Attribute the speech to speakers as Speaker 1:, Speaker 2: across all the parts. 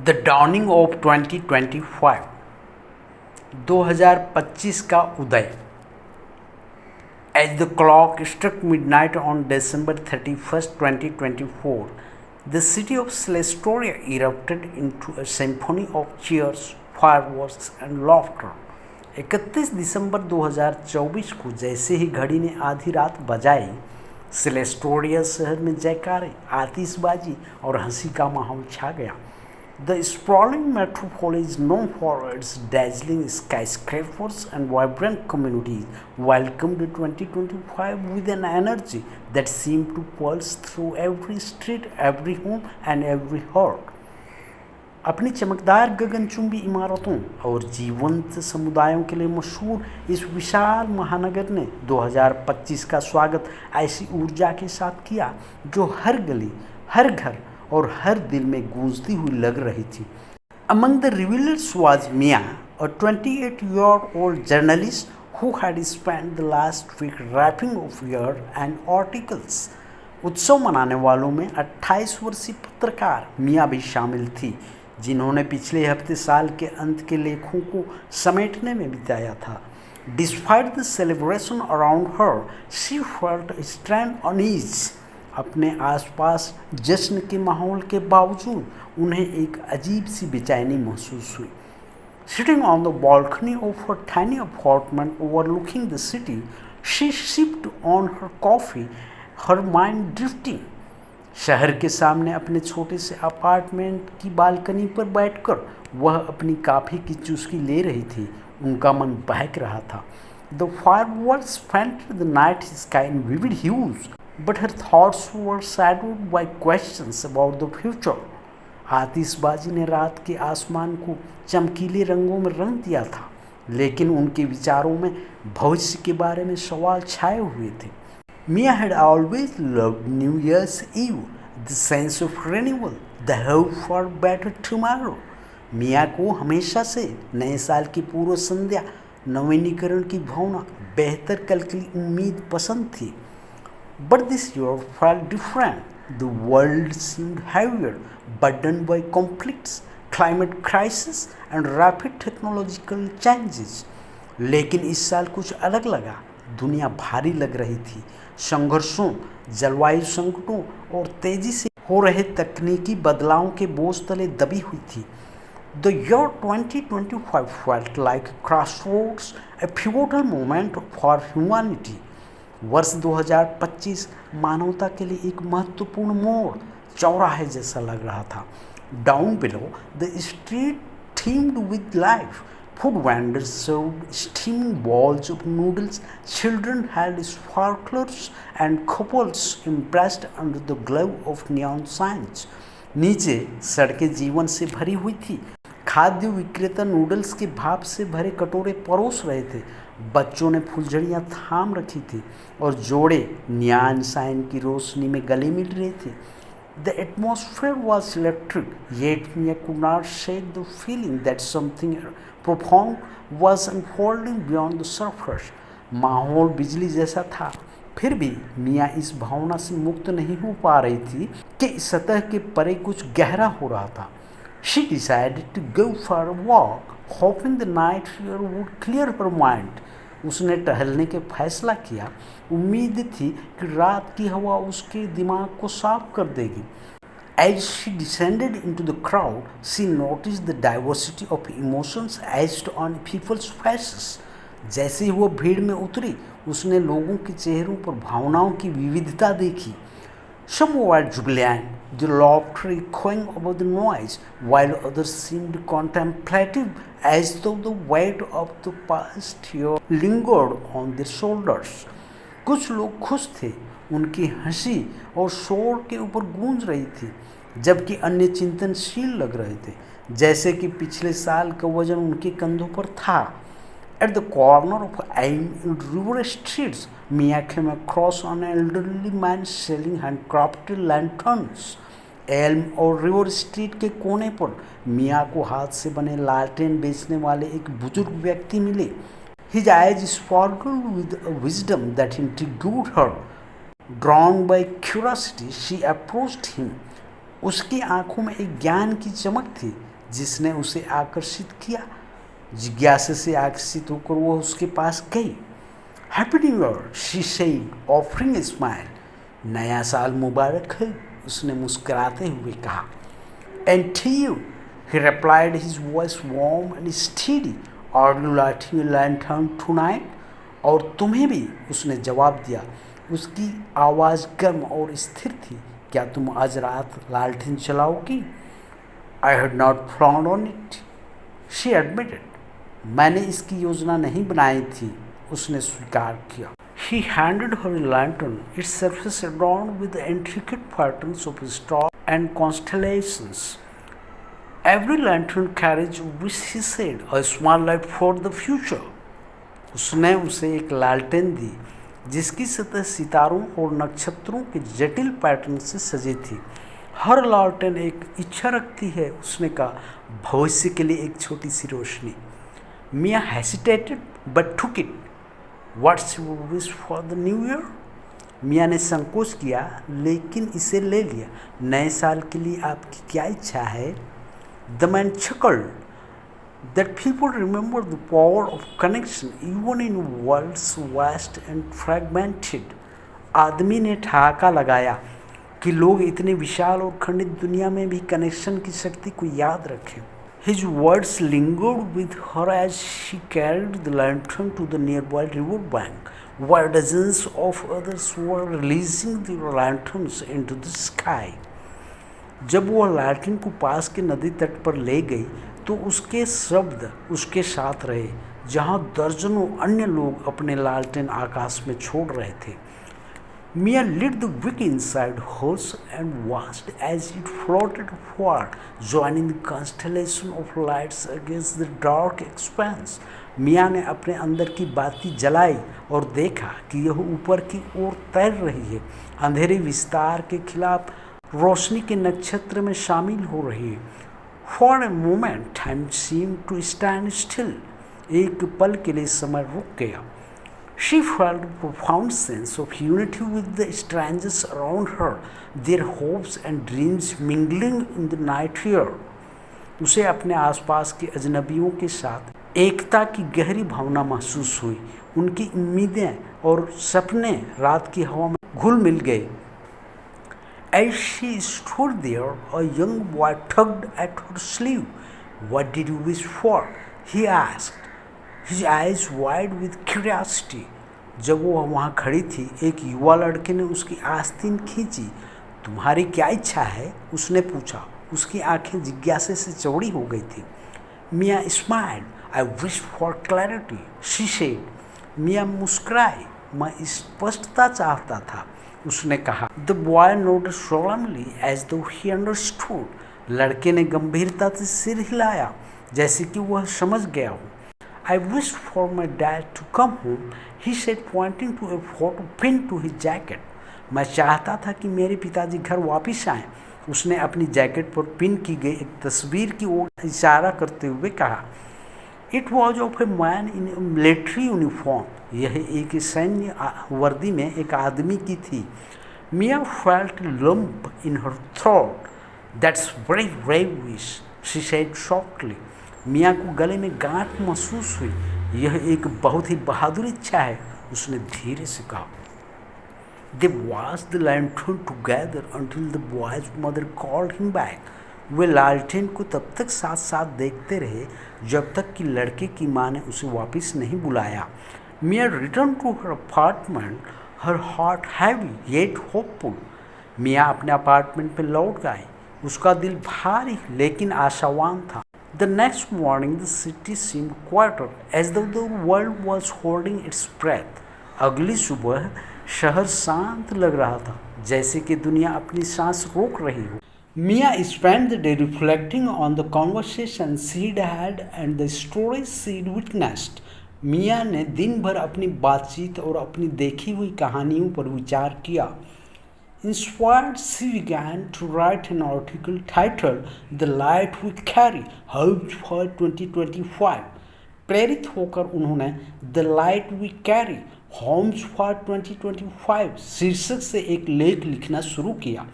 Speaker 1: The dawning of 2025 का उदय। As the clock struck midnight on December 31st, 2024, the city of Celestia erupted into a symphony of cheers, fireworks and laughter. 31 दिसंबर 2024 को जैसे ही घड़ी ने आधी रात बजाई, सेलेस्टोरिया शहर में जयकारे, आतिशबाजी और हंसी का माहौल छा गया। The sprawling metropolis is known for its dazzling skyscrapers and vibrant communities welcomed 2025 with an energy that seemed to pulse through every street, every home and every heart. अपनी चमकदार गगनचुंबी इमारतों और जीवंत समुदायों के लिए मशहूर इस विशाल महानगर ने 2025 का स्वागत ऐसी ऊर्जा के साथ किया जो हर गली, हर घर और हर दिल में गूंजती हुई लग रही थी। Among the revelers was Mia, a 28-year-old journalist who had spent the last week wrapping up year and articles. उत्सव मनाने वालों में 28 वर्षीय पत्रकार मिया भी शामिल थी, जिन्होंने पिछले हफ्ते साल के अंत के लेखों को समेटने में बिताया था। Despite the celebration around her, she felt a strange unease. अपने आसपास जश्न के माहौल के बावजूद उन्हें एक अजीब सी बेचैनी महसूस हुई। Sitting on the balcony of her tiny apartment overlooking the city, she sipped on her coffee, her mind drifting. शहर के सामने अपने छोटे से अपार्टमेंट की बालकनी पर बैठकर वह अपनी कॉफी की चुस्की ले रही थी। उनका मन बहक रहा था। The fireworks painted the night sky in vivid hues, but her thoughts were shadowed by questions about the future. आतिशबाजी ने रात के आसमान को चमकीले रंगों में रंग दिया था, लेकिन उनके विचारों में भविष्य के बारे में सवाल छाए हुए थे। Mia had always loved New Year's Eve, the sense of renewal, the hope for better tomorrow. मिया को हमेशा से नए साल की पूर्व संध्या, नवीनीकरण की भावना, बेहतर कल की उम्मीद पसंद थी। But this year felt different. The world seemed heavier, burdened by conflicts, climate crisis and rapid technological changes. लेकिन इस साल कुछ अलग लगा। दुनिया भारी लग रही थी। संघर्षों, जलवायु संकटों और तेजी से हो रहे तकनीकी बदलावों के बोझ तले दबी हुई थी। The year 2025 felt like a crossroads, a pivotal moment for humanity. वर्ष 2025 मानवता के लिए एक महत्वपूर्ण मोड़, चौराहे जैसा लग रहा था। Down below, the street teemed with life. Food vendors served steaming balls of noodles, children held sparklers, and couples embraced under the glow of neon signs. नीचे सड़कें जीवन से भरी हुई थी। खाद्य विक्रेता नूडल्स के भाप से भरे कटोरे परोस रहे थे। बच्चों ने फुलझड़ियाँ थाम रखी थी और जोड़े नियॉन साइन की रोशनी में गले मिल रहे थे। The atmosphere was electric, yet Mia could not shake the feeling that something profound was unfolding beyond the surface. माहौल बिजली जैसा था, फिर भी मिया इस भावना से मुक्त नहीं हो पा रही थी कि सतह के परे कुछ गहरा हो रहा था। She decided to go for a walk, hoping the night air would clear her mind. उसने टहलने के फैसला किया, उम्मीद थी कि रात की हवा उसके दिमाग को साफ कर देगी। As she descended into the crowd, she noticed the diversity of emotions etched on people's faces. जैसे ही वो भीड़ में उतरी, उसने लोगों के चेहरों पर भावनाओं की विविधता देखी। Some were jubilant, their laughter echoing above the noise, while others seemed contemplative, as though the weight of the past year lingered on their shoulders. कुछ लोग खुश थे, उनकी हंसी और शोर के ऊपर गूंज रही थी, जबकि अन्य चिंतनशील लग रहे थे, जैसे कि पिछले साल का वजन उनके कंधों पर था। At the corner of Elm and River Streets, Mia came across an elderly man selling handcrafted lanterns. Elm और रिवर स्ट्रीट के कोने पर मिया को हाथ से बने लालटेन बेचने वाले एक बुजुर्ग व्यक्ति मिले। His eyes sparkled with a wisdom that intrigued her. Drawn by curiosity, she approached him. उसकी आंखों में एक ज्ञान की चमक थी जिसने उसे आकर्षित किया। जिज्ञासा से आकर्षित होकर वो उसके पास गई। Happy new year, she said, offering a smile. नया साल मुबारक है, उसने मुस्कुराते हुए कहा। And to you, he replied, his voice warm and steady. Are you lighting a lantern tonight? और तुम्हें भी, उसने जवाब दिया। उसकी आवाज़ गर्म और स्थिर थी। क्या तुम आज रात लालटेन चलाओगी? I had not planned on it, she admitted. मैंने इसकी योजना नहीं बनाई थी, उसने स्वीकार किया। He handed her a lantern, its surface adorned with the intricate patterns of stars and constellations. Every lantern carries which, he said, a small light for the future. उसने उसे एक लालटेन दी जिसकी सतह सितारों और नक्षत्रों के जटिल पैटर्न से सजी थी। हर लालटेन एक इच्छा रखती है, उसने कहा, भविष्य के लिए एक छोटी सी रोशनी। Mia hesitated but took it. What's your wish for the new year? Mia ने संकोच किया लेकिन इसे ले लिया। नए साल के लिए आपकी क्या इच्छा है? The man chuckled. That people remember the power of connection even in worlds vast and fragmented. आदमी ने ठहाका लगाया कि लोग इतने विशाल और खंडित दुनिया में भी कनेक्शन की शक्ति को याद रखें। His words lingered with her as she carried the lantern to the nearby river bank, where dozens of others were releasing their lanterns into the sky. जब वह लालटेन को पास के नदी तट पर ले गई तो उसके शब्द उसके साथ रहे, जहां दर्जनों अन्य लोग अपने लालटेन आकाश में छोड़ रहे थे। मिया lit the wick inside hers and watched as it floated forward, joining the constellation of lights against the dark expanse. मिया ने अपने अंदर की बाती जलाई और देखा कि यह ऊपर की ओर तैर रही है, अंधेरे विस्तार के खिलाफ रोशनी के नक्षत्र में शामिल हो रही है। For a moment time seem to stand still. एक पल के लिए समय रुक गया। She felt profound sense of unity with the strangers around her, their hopes and dreams mingling in the night air. उसे अपने आसपास के अजनबियों के साथ एकता की गहरी भावना महसूस हुई। उनकी उम्मीदें और सपने रात की हवा में घुल मिल गए। As she stood there, a young boy tugged at her sleeve. What did you wish for? He asked, his eyes wide with curiosity. जब वो वहाँ खड़ी थी, एक युवा लड़के ने उसकी आस्तीन खींची। तुम्हारी क्या इच्छा है? उसने पूछा। उसकी आंखें जिज्ञासा से चौड़ी हो गई थी। मिया smiled. I wish for clarity, she said. मिया मुस्कुराई। मैं स्पष्टता चाहता था, उसने कहा। The boy nodded solemnly as though he understood. लड़के ने गंभीरता से सिर हिलाया जैसे कि वह समझ गया हो। I wish for my dad to come home, he said, pointing to a photo pinned to his jacket. मैं चाहता था कि मेरे पिताजी घर वापस आएं, उसने अपनी जैकेट पर पिन की गई एक तस्वीर की ओर इशारा करते हुए कहा। It was of a man in a military uniform. यह एक सैन्य वर्दी में एक आदमी की थी। Mia felt a lump in her throat. That's very brave wish, she said softly. मिया को गले में गांठ महसूस हुई। यह एक बहुत ही बहादुर इच्छा है, उसने धीरे से कहा। They watched the lantern together until the boy's mother called him back. वे लालटेन को तब तक साथ साथ देखते रहे जब तक कि लड़के की माँ ने उसे वापस नहीं बुलाया। Mia returned to her apartment, her heart heavy yet hopeful. मिया अपने अपार्टमेंट पे लौट गई, उसका दिल भारी लेकिन आशावान था। The next morning the city seemed quieter, as though the world was holding its breath. अगली सुबह शहर शांत लग रहा था, जैसे कि दुनिया अपनी सांस रोक रही हो। Mia spent the day reflecting on the conversation she'd had and the stories she'd witnessed. मिया ने दिन भर अपनी बातचीत और अपनी देखी हुई कहानियों पर विचार किया। Inspired, she began to write an article titled "The Light We Carry: Hopes for 2025." प्रेरित होकर उन्होंने "The Light We Carry: Homes for 2025" शीर्षक से एक लेख लिखना शुरू किया।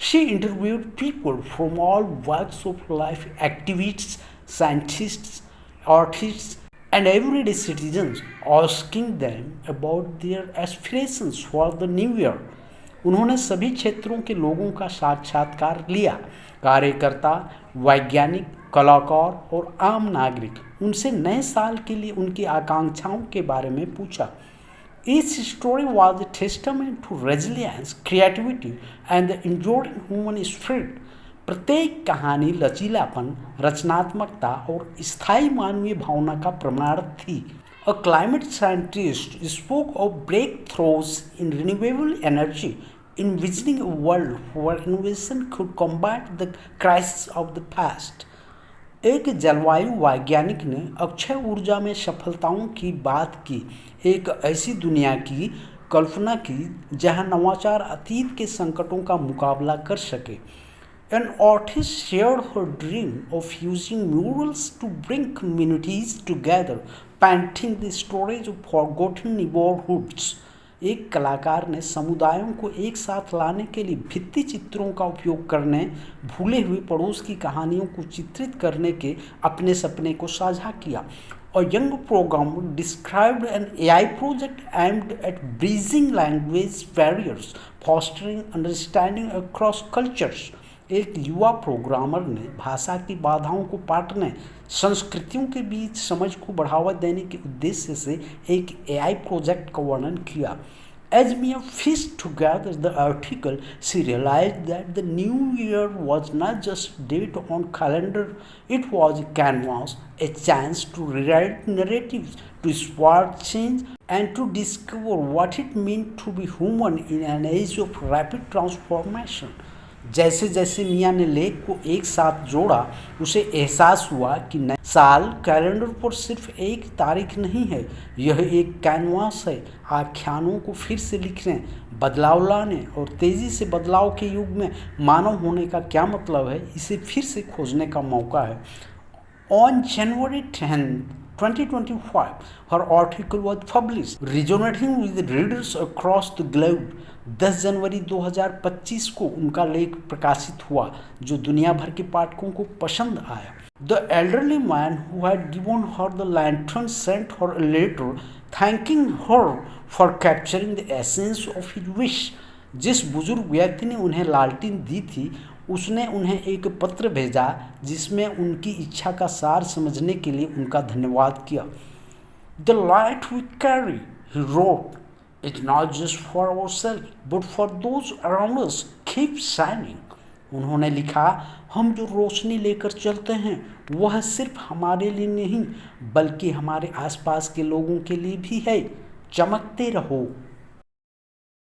Speaker 1: She interviewed people from all walks of life, activists, scientists, artists, and everyday citizens, asking them about their aspirations for the new year. उन्होंने सभी क्षेत्रों के लोगों का साक्षात्कार लिया। कार्यकर्ता, वैज्ञानिक, कलाकार और आम नागरिक उनसे नए साल के लिए उनकी आकांक्षाओं के बारे में पूछा। Each story was a testament to resilience, creativity, and the enduring human spirit. प्रत्येक कहानी लचीलापन, रचनात्मकता और स्थायी मानवीय भावना का प्रमाण थी। A climate scientist spoke of breakthroughs in renewable energy, envisioning a world where innovation could combat the crises of the past. एक जलवायु वैज्ञानिक ने अक्षय ऊर्जा में सफलताओं की बात की, एक ऐसी दुनिया की कल्पना की जहां नवाचार अतीत के संकटों का मुकाबला कर सके। An artist shared her dream of using murals to bring communities together, painting the stories of forgotten neighborhoods. एक कलाकार ने समुदायों को एक साथ लाने के लिए भित्ति चित्रों का उपयोग करने, भूले हुए पड़ोस की कहानियों को चित्रित करने के अपने सपने को साझा किया। A young programmer described an AI project aimed at bridging language barriers, fostering understanding across cultures. एक युवा प्रोग्रामर ने भाषा की बाधाओं को पाटने, संस्कृतियों के बीच समझ को बढ़ावा देने के उद्देश्य से एक AI प्रोजेक्ट का वर्णन किया। As Mia pieced together the article, she realized that the new year was not just a date on calendar, it was a canvas, a chance to rewrite narratives, to spark change, and to discover what it meant to be human in an age of rapid transformation. जैसे जैसे मिया ने लेख को एक साथ जोड़ा, उसे एहसास हुआ कि नया साल कैलेंडर पर सिर्फ एक तारीख नहीं है, यह एक कैनवास है, आख्यानों को फिर से लिखने, बदलाव लाने और तेज़ी से बदलाव के युग में मानव होने का क्या मतलब है, इसे फिर से खोजने का मौका है। On January 10, 2025, her article was published, resonating with readers across the globe. 10 जनवरी 2025 को उनका लेख प्रकाशित हुआ, जो दुनिया भर के पाठकों को पसंद आया। The elderly man who had given her the lantern sent her a letter thanking her for capturing the essence of his wish. जिस बुजुर्ग व्यक्ति ने उन्हें लालटेन दी थी, उसने उन्हें एक पत्र भेजा जिसमें उनकी इच्छा का सार समझने के लिए उनका धन्यवाद किया। The light we carry, he wrote, is not just for ourselves, but for those around us. Keep shining. उन्होंने लिखा, हम जो रोशनी लेकर चलते हैं वह सिर्फ हमारे लिए नहीं बल्कि हमारे आसपास के लोगों के लिए भी है। चमकते रहो।